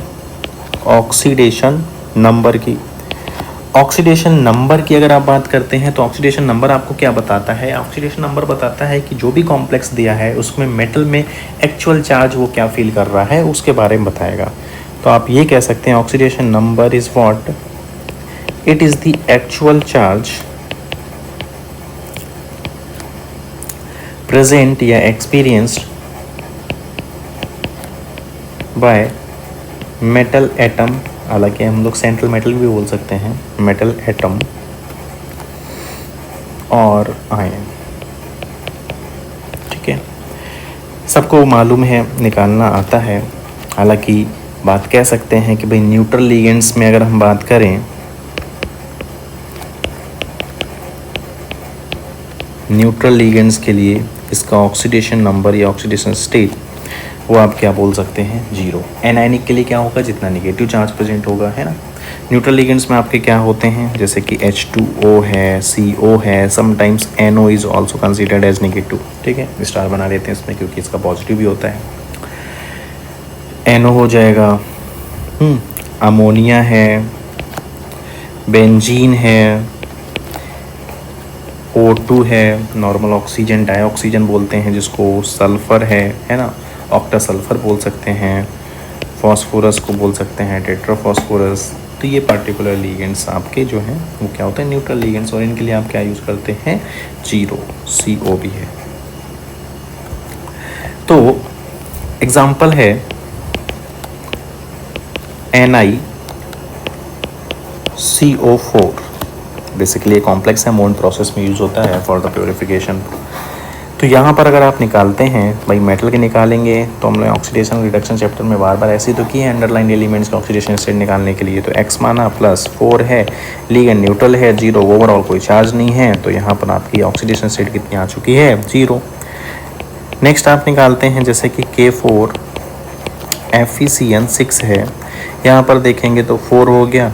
ऑक्सीडेशन नंबर की, ऑक्सीडेशन नंबर की अगर आप बात करते हैं तो ऑक्सीडेशन नंबर आपको क्या बताता है, ऑक्सीडेशन नंबर बताता है कि जो भी कॉम्प्लेक्स दिया है उसमें मेटल में एक्चुअल चार्ज वो क्या फील कर रहा है उसके बारे में बताएगा। तो आप ये कह सकते हैं oxidation number is what, it is the actual charge present या एक्सपीरियंस्ड बाय मेटल एटम, हालांकि हम लोग सेंट्रल मेटल भी बोल सकते हैं, मेटल एटम और आयन, ठीक है। सबको मालूम है, निकालना आता है। हालांकि बात कह सकते हैं कि भाई न्यूट्रल लिगेंड्स में अगर हम बात करें, न्यूट्रल लिगेंड्स के लिए इसका ऑक्सीडेशन नंबर या ऑक्सीडेशन स्टेट वो आप क्या बोल सकते हैं, 0। एनायनिक के लिए क्या होगा, जितना निगेटिव चार्ज प्रेजेंट होगा, है ना। न्यूट्रल लिगेंड्स में आपके क्या होते हैं, जैसे कि H2O है, CO है, sometimes NO is also considered as negative, ठीक है, स्टार बना लेते हैं इसमें क्योंकि इसका पॉजिटिव भी होता है। NO हो जाएगा, अमोनिया है, बेंजीन है, O2 है, नॉर्मल ऑक्सीजन, डाइऑक्सीजन बोलते हैं जिसको, सल्फ़र है ना, ऑक्टा सल्फ़र बोल सकते हैं, फॉस्फोरस को बोल सकते हैं टेट्राफॉस्फोरस, तो ये पार्टिकुलर लिगेंड्स आपके जो हैं वो क्या होते हैं, न्यूट्रल लिगेंड्स, और इनके लिए आप क्या यूज़ करते हैं, जीरो, CO भी है। तो एग्जाम्पल है NiCO4, बेसिकली कॉम्प्लेक्स है, मोन प्रोसेस में यूज़ होता है फॉर द प्योरिफिकेशन। तो यहाँ पर अगर आप निकालते हैं भाई मेटल के निकालेंगे, तो हमने ऑक्सीडेशन रिडक्शन चैप्टर में बार बार ऐसे तो किए हैं अंडरलाइन एलिमेंट्स के ऑक्सीडेशन स्टेट निकालने के लिए। तो x माना +4 है, लिगेंड न्यूट्रल है, 0, ओवरऑल कोई चार्ज नहीं है, तो यहाँ पर आपकी ऑक्सीडेशन स्टेट कितनी आ चुकी है, 0। नेक्स्ट आप निकालते हैं जैसे कि K4 FeCN6 है, यहाँ पर देखेंगे तो 4 हो गया,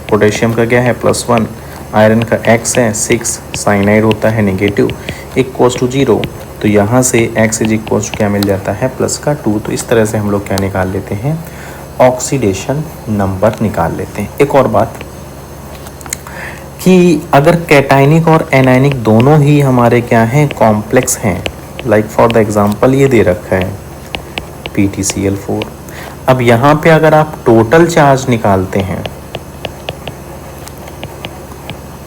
पोटेशियम का क्या है +1, आयरन का X है 6, साइनाइड होता है नेगेटिव, इक्वल्स टू 0, तो यहाँ से X इज इक्वल्स टू क्या मिल जाता है +2। तो इस तरह से हम लोग क्या निकाल लेते हैं, ऑक्सीडेशन नंबर निकाल लेते हैं। एक और बात कि अगर कैटाइनिक और एनायनिक दोनों ही हमारे क्या हैं, कॉम्प्लेक्स हैं, लाइक फॉर द एग्जांपल ये दे रखा है PtCl4। अब यहाँ पे अगर आप टोटल चार्ज निकालते हैं,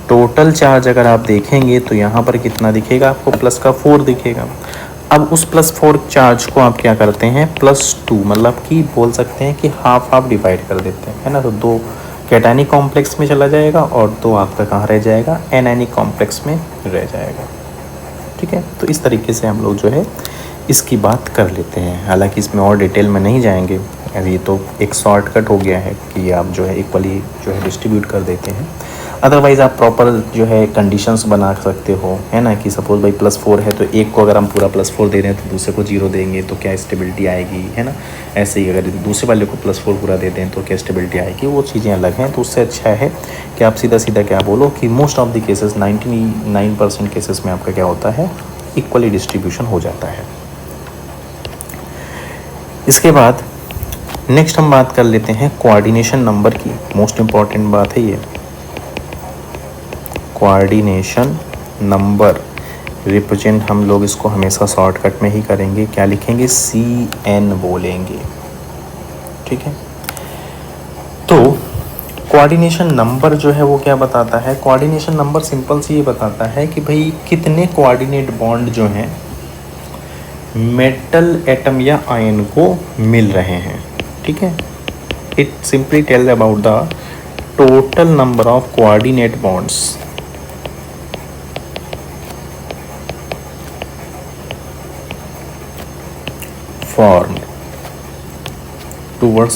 टोटल चार्ज अगर आप देखेंगे तो यहाँ पर कितना दिखेगा आपको, +4 दिखेगा। अब उस +4 चार्ज को आप क्या करते हैं, +2, मतलब कि बोल सकते हैं कि हाफ डिवाइड कर देते हैं, है ना। तो 2 कैटायनिक कॉम्प्लेक्स में चला जाएगा और 2 आपका कहाँ रह जाएगा, एनायनिक कॉम्प्लेक्स में रह जाएगा, ठीक है। तो इस तरीके से हम लोग जो है इसकी बात कर लेते हैं। हालांकि इसमें और डिटेल में नहीं जाएंगे, ये तो एक शॉर्टकट हो गया है कि आप जो है इक्वली जो है डिस्ट्रीब्यूट कर देते हैं। अदरवाइज़ आप प्रॉपर जो है कंडीशंस बना सकते हो, है ना, कि सपोज भाई +4 है तो एक को अगर हम पूरा +4 दे रहे हैं तो दूसरे को 0 देंगे तो क्या स्टेबिलिटी आएगी, है ना। ऐसे ही अगर दूसरे वाले को +4 पूरा दे दें तो क्या स्टेबिलिटी आएगी, वो चीज़ें अलग हैं। तो उससे अच्छा है कि आप सीधा सीधा क्या बोलो कि most of the cases 99% cases में आपका क्या होता है, इक्वली डिस्ट्रीब्यूशन हो जाता है। इसके बाद नेक्स्ट हम बात कर लेते हैं कोऑर्डिनेशन नंबर की। मोस्ट इम्पॉर्टेंट बात है ये, कोऑर्डिनेशन नंबर रिप्रेजेंट हम लोग इसको हमेशा शॉर्टकट में ही करेंगे। क्या लिखेंगे, CN बोलेंगे, ठीक है। तो कोऑर्डिनेशन नंबर जो है वो क्या बताता है, कोऑर्डिनेशन नंबर सिंपल से ये बताता है कि भाई कितने कोऑर्डिनेट बॉन्ड जो हैं मेटल एटम या आयन को मिल रहे हैं, ठीक है। It simply tell about the total number of coordinate bonds formed towards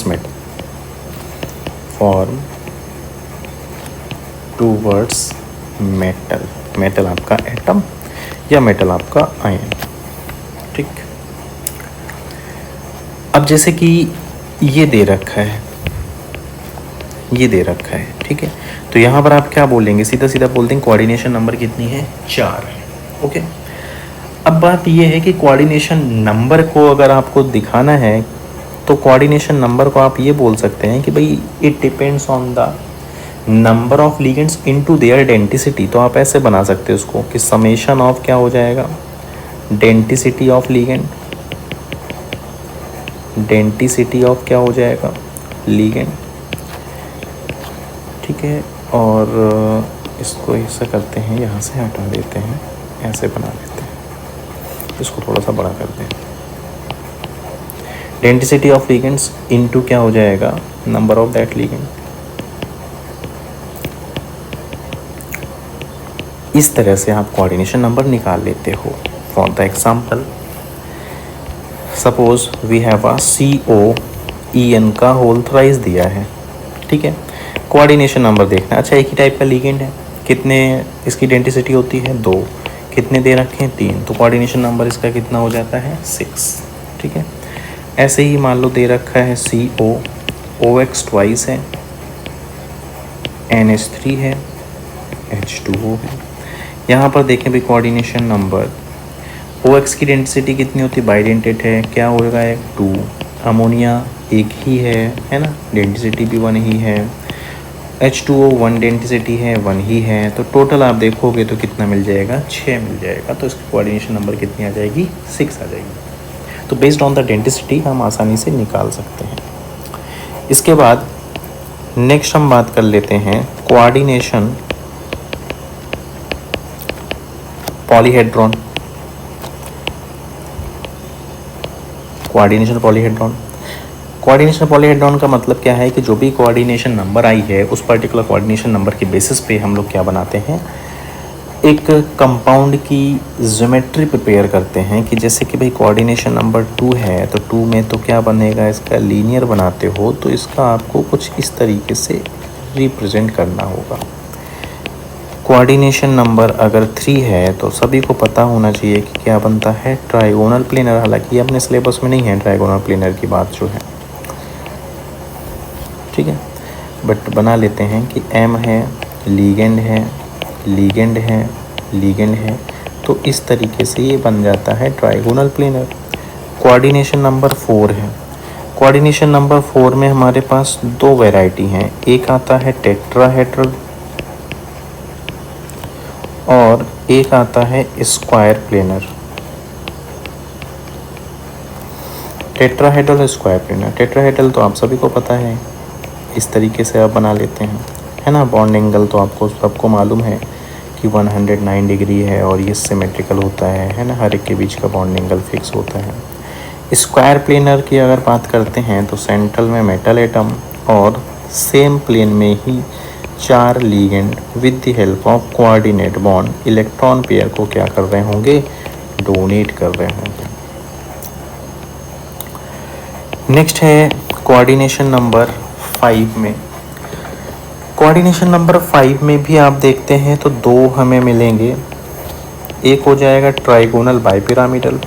metal आपका एटम या मेटल आपका आयन, ठीक। अब जैसे कि ये दे रखा है, ठीक है। तो यहाँ पर आप क्या बोलेंगे, सीधा सीधा बोलते हैं कोऑर्डिनेशन नंबर कितनी है, 4, ओके। अब बात ये है कि कोऑर्डिनेशन नंबर को अगर आपको दिखाना है तो कोऑर्डिनेशन नंबर को आप ये बोल सकते हैं कि भाई it depends on the number of ligands into their density. तो आप ऐसे बना सकते हैं उसको कि समेशन ऑफ क्या हो जाएगा, density of ligand, density of क्या हो जाएगा, लिगेंड, ठीक है। और इसको ऐसा करते हैं, यहाँ से हटा देते हैं, ऐसे बना लेते हैं, इसको थोड़ा सा बड़ा करते हैं। डेंसिटी ऑफ लिगेंड्स इनटू क्या हो जाएगा, नंबर ऑफ दैट लिगेंड। इस तरह से आप कोऑर्डिनेशन नंबर निकाल लेते हो। For the example, suppose we have a COEN का होल थ्राइस दिया है, ठीक है। कोऑर्डिनेशन नंबर देखना, अच्छा एक ही टाइप का लिगेंड है, कितने इसकी डेंसिटी होती है, 2, कितने दे रखे हैं, 3, तो कोऑर्डिनेशन नंबर इसका कितना हो जाता है, 6, ठीक है। ऐसे ही मान लो दे रखा है OX ट्वाइस है, NH3 है, H2O है। यहाँ पर देखें भी कोऑर्डिनेशन नंबर, OX की डेंसिटी कितनी होती है, बाइडेंटेट है, क्या होगा, 2, अमोनिया एक ही है ना, डेंसिटी भी 1 ही है, H2O 1 डेंसिटी है, 1 ही है। तो टोटल आप देखोगे तो कितना मिल जाएगा, 6 मिल जाएगा। तो इसकी कोऑर्डिनेशन नंबर कितनी आ जाएगी, 6 आ जाएगी। तो बेस्ड ऑन द डेंसिटी हम आसानी से निकाल सकते हैं। इसके बाद नेक्स्ट हम बात कर लेते हैं coordination polyhedron. Coordination polyhedron, coordination polyhedron का मतलब क्या है कि जो भी कोऑर्डिनेशन नंबर आई है उस पर्टिकुलर कोऑर्डिनेशन नंबर के बेसिस पे हम लोग क्या बनाते हैं, एक कंपाउंड की ज्योमेट्री प्रिपेयर करते हैं कि जैसे कि भाई कोऑर्डिनेशन नंबर 2 है तो 2 में तो क्या बनेगा, इसका लीनियर बनाते हो तो इसका आपको कुछ इस तरीके से रिप्रेजेंट करना होगा। कोऑर्डिनेशन नंबर अगर 3 है तो सभी को पता होना चाहिए कि क्या बनता है, ट्राइगोनल प्लेनर। हालांकि ये अपने सिलेबस में नहीं है ट्राइगोनल प्लेनर की बात जो है, ठीक है, बट बना लेते हैं कि एम है, लीगेंड है, लीगेंड है, लीगेंड है, तो इस तरीके से ये बन जाता है ट्राइगोनल प्लेनर। कोऑर्डिनेशन नंबर 4 है, कोऑर्डिनेशन नंबर 4 में हमारे पास दो वैरायटी हैं, एक आता है टेट्राहेड्रल और एक आता है square planar. Tetrahedral, square planar. Tetrahedral तो आप सभी को पता है, इस तरीके से आप बना लेते हैं, है ना। बॉन्ड एंगल तो आपको सबको मालूम है कि 109 डिग्री है और ये सिमेट्रिकल होता है ना, हर एक के बीच का बॉन्ड एंगल फिक्स होता है। स्क्वायर प्लेनर की अगर बात करते हैं तो सेंट्रल में मेटल एटम और सेम प्लेन में ही 4 ligand with the help of coordinate bond electron pair को क्या कर रहे होंगे, डोनेट कर रहे होंगे। नेक्स्ट है कोऑर्डिनेशन नंबर 5 में। कोऑर्डिनेशन नंबर 5 में भी आप देखते हैं तो दो हमें मिलेंगे, एक हो जाएगा ट्राइगोनल बाइपिरामिडल,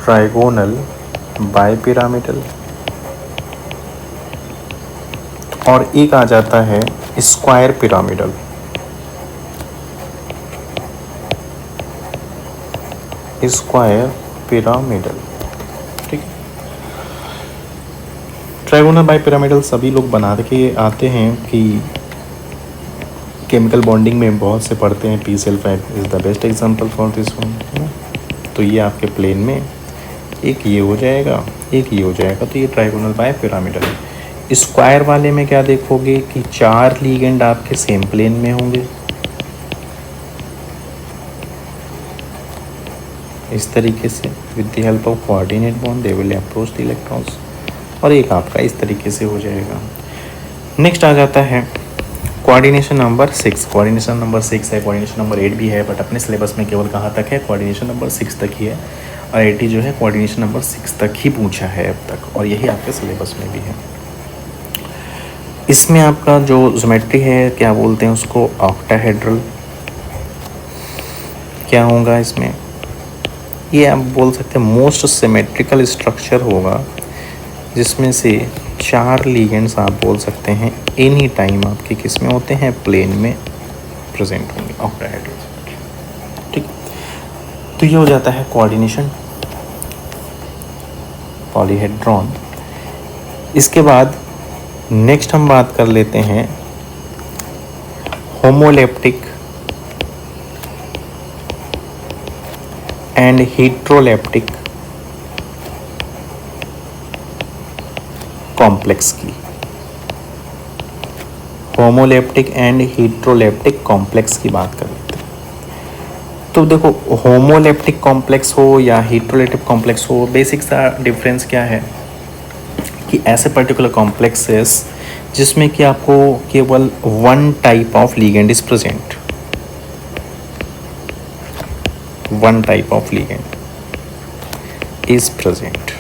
ट्राइगोनल बाइपिरामिडल, और एक आ जाता है स्क्वायर पिरामिडल। स्क्वायर पिरामिडल, ठीक है। ट्राइगोनल बाइपिरामिडल सभी लोग बना के आते हैं कि केमिकल बॉन्डिंग में बहुत से पढ़ते हैं, P sulphide is the best example for this one, है ना। तो ये आपके प्लेन में एक ये हो जाएगा, एक ये हो जाएगा, तो ये ट्राइगोनल बाइपिरामिडल है। स्क्वायर वाले में क्या देखोगे कि 4 लीगेंड आपके सेम प्लेन में होंगे, इस तरीके से with the help of coordinate bond they will approach the electrons, और एक आपका इस तरीके से हो जाएगा। नेक्स्ट आ जाता है कोऑर्डिनेशन नंबर 6। कोऑर्डिनेशन नंबर 6 है, कोऑर्डिनेशन नंबर 8 भी है, बट अपने सिलेबस में केवल कहाँ तक है, कोऑर्डिनेशन नंबर 6 तक ही है, और 80 जो है कोऑर्डिनेशन नंबर 6 तक ही पूछा है अब तक, और यही आपके सिलेबस में भी है। इसमें आपका जो ज्योमेट्री है क्या बोलते हैं उसको, ऑक्टाहेड्रल। क्या होगा इसमें, ये आप बोल सकते हैं मोस्ट सिमेट्रिकल स्ट्रक्चर होगा, जिसमें से 4 लीगेंड्स आप बोल सकते हैं एनी टाइम आपके किस में होते हैं, प्लेन में प्रेजेंट होंगे, ऑक्टाहेड्रल, ठीक। तो ये हो जाता है कोऑर्डिनेशन पॉलीहेड्रॉन। इसके बाद नेक्स्ट हम बात कर लेते हैं होमोलेप्टिक एंड हेट्रोलेप्टिक कॉम्प्लेक्स की। होमोलेप्टिक एंड हेट्रोलेप्टिक कॉम्प्लेक्स की बात कर लेते हैं। तो देखो, होमोलेप्टिक कॉम्प्लेक्स हो या हेट्रोलेप्टिक कॉम्प्लेक्स हो, बेसिक सा डिफरेंस क्या है कि ऐसे पर्टिकुलर कॉम्प्लेक्सेस जिसमें कि आपको केवल one type of ligand is present, one type of ligand is present,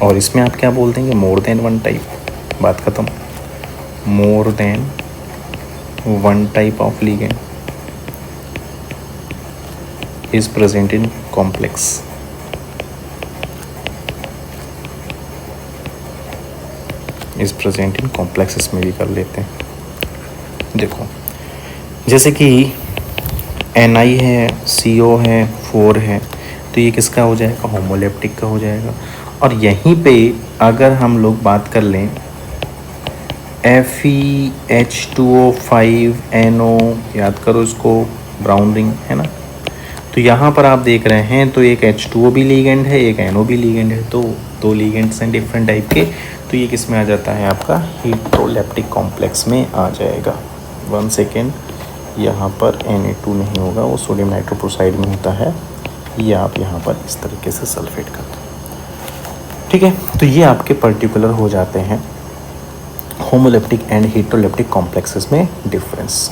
और इसमें आप क्या बोल देंगे, मोर देन वन टाइप, बात खत्म। More than one type of ligand is present in complex. Is present in complexes में भी कर लेते हैं। देखो, जैसे कि Ni है, CO है, 4 है, तो ये किसका हो जाएगा, होमोलेप्टिक का हो जाएगा। और यहीं पे अगर हम लोग बात कर लें FeH2O5NO, याद करो इसको, ब्राउन रिंग है ना, तो यहाँ पर आप देख रहे हैं तो एक H2O भी लीगेंड है, एक NO भी लीगेंड है, तो दो लिगेंड्स हैं डिफरेंट टाइप के, तो ये किस में आ जाता है आपका हेटेरोलेप्टिक कॉम्प्लेक्स में आ जाएगा। 1 सेकेंड, यहाँ पर Na2 नहीं होगा, वो सोडियम नाइट्रोप्रोसाइड में होता है, ये आप यहाँ पर इस तरीके से सल्फेट कर दो। ठीक है, तो ये आपके पर्टिकुलर हो जाते हैं होमोलेप्टिक एंड हेटेरोलेप्टिक कॉम्प्लेक्सेस में डिफरेंस।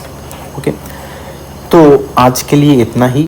ओके, तो आज के लिए इतना ही।